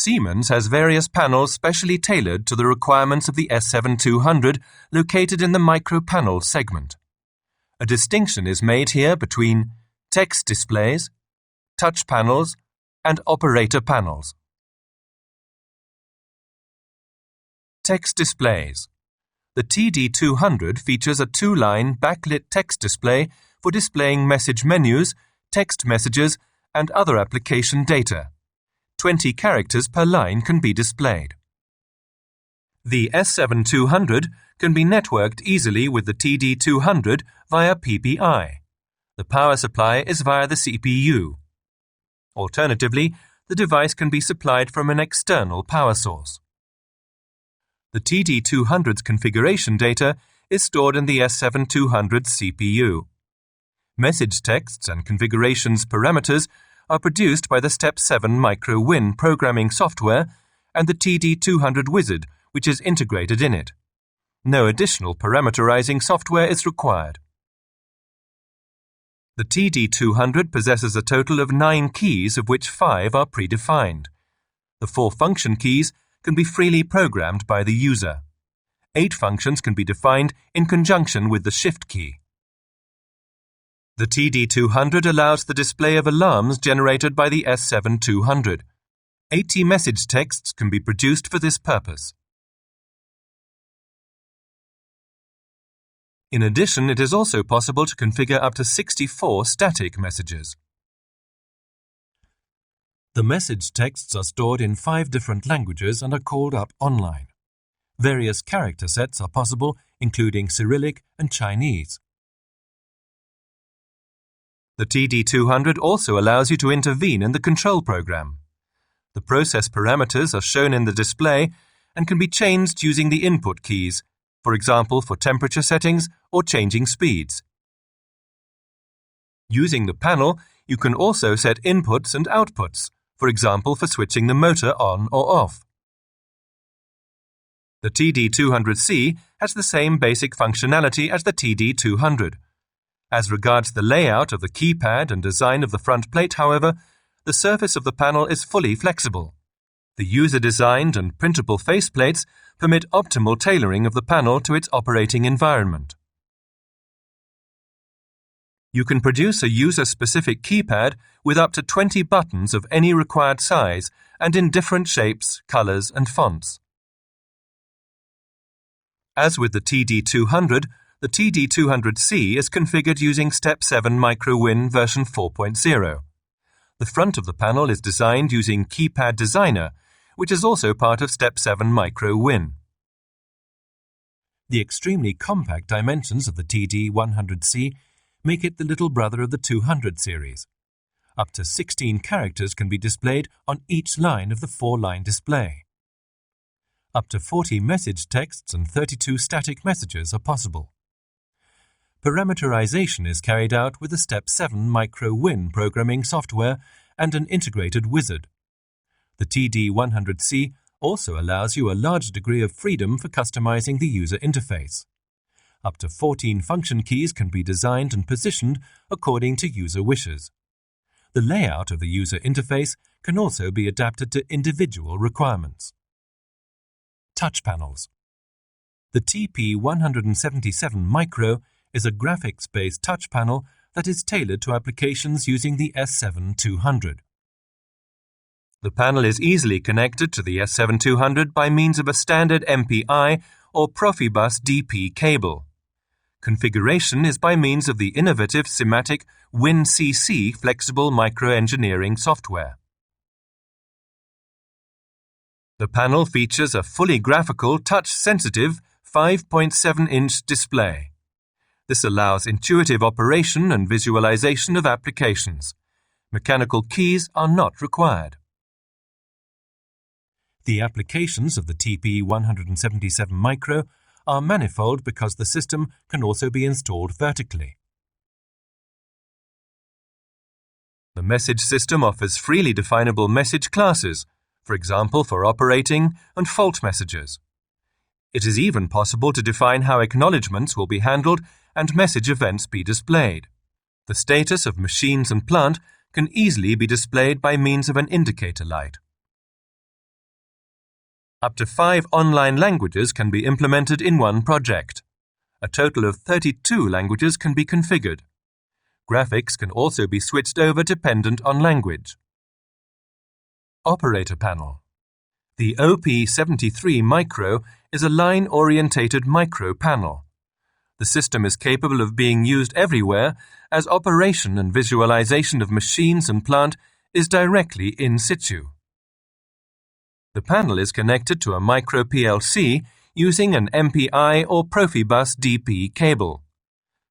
Siemens has various panels specially tailored to the requirements of the S7200 located in the micropanel segment. A distinction is made here between text displays, touch panels, and operator panels. Text displays. The TD200 features a two-line backlit text display for displaying message menus, text messages, and other application data. 20 characters per line can be displayed. The S7200 can be networked easily with the TD200 via PPI. The power supply is via the CPU. Alternatively, the device can be supplied from an external power source. The TD200's configuration data is stored in the S7200 CPU. Message texts and configurations parameters are produced by the Step 7 MicroWin programming software and the TD200 Wizard, which is integrated in it. No additional parameterizing software is required. The TD200 possesses a total of 9 keys, of which 5 are predefined. The 4 function keys can be freely programmed by the user. 8 functions can be defined in conjunction with the Shift key. The TD200 allows the display of alarms generated by the S7200. 80 message texts can be produced for this purpose. In addition, it is also possible to configure up to 64 static messages. The message texts are stored in 5 different languages and are called up online. Various character sets are possible, including Cyrillic and Chinese. The TD200 also allows you to intervene in the control program. The process parameters are shown in the display and can be changed using the input keys, for example for temperature settings or changing speeds. Using the panel, you can also set inputs and outputs, for example for switching the motor on or off. The TD200C has the same basic functionality as the TD200. As regards the layout of the keypad and design of the front plate, however, the surface of the panel is fully flexible. The user-designed and printable faceplates permit optimal tailoring of the panel to its operating environment. You can produce a user-specific keypad with up to 20 buttons of any required size and in different shapes, colors, and fonts. As with the TD200, the TD200C is configured using Step 7 MicroWin version 4.0. The front of the panel is designed using Keypad Designer, which is also part of Step 7 MicroWin. The extremely compact dimensions of the TD100C make it the little brother of the 200 series. Up to 16 characters can be displayed on each line of the 4-line display. Up to 40 message texts and 32 static messages are possible. Parameterization is carried out with the Step 7 MicroWin programming software and an integrated wizard. The TD100C also allows you a large degree of freedom for customizing the user interface. Up to 14 function keys can be designed and positioned according to user wishes. The layout of the user interface can also be adapted to individual requirements. Touch panels. The TP177 Micro is a graphics-based touch panel that is tailored to applications using the S7200. The panel is easily connected to the S7200 by means of a standard MPI or Profibus DP cable. Configuration is by means of the innovative SIMATIC WinCC flexible microengineering software. The panel features a fully graphical, touch-sensitive 5.7-inch display. This allows intuitive operation and visualization of applications. Mechanical keys are not required. The applications of the TP177 Micro are manifold because the system can also be installed vertically. The message system offers freely definable message classes, for example for operating and fault messages. It is even possible to define how acknowledgements will be handled and message events be displayed. The status of machines and plant can easily be displayed by means of an indicator light. Up to 5 online languages can be implemented in one project. A total of 32 languages can be configured. Graphics can also be switched over dependent on language. Operator panel. The OP73 Micro is a line-orientated micro panel. The system is capable of being used everywhere as operation and visualization of machines and plant is directly in situ. The panel is connected to a micro PLC using an MPI or Profibus DP cable.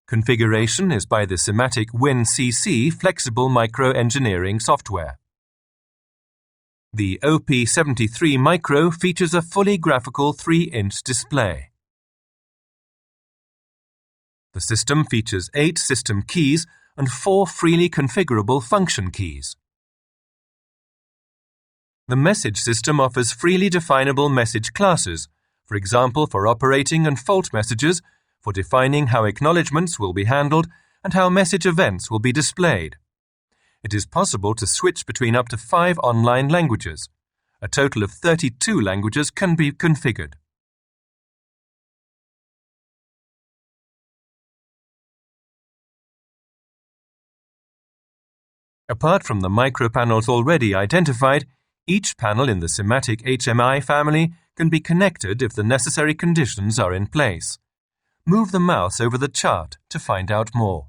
Configuration is by the Simatic WinCC flexible microengineering software. The OP73 Micro features a fully graphical 3-inch display. The system features 8 system keys and 4 freely configurable function keys. The message system offers freely definable message classes, for example for operating and fault messages, for defining how acknowledgements will be handled and how message events will be displayed. It is possible to switch between up to 5 online languages. A total of 32 languages can be configured. Apart from the micropanels already identified, each panel in the Simatic HMI family can be connected if the necessary conditions are in place. Move the mouse over the chart to find out more.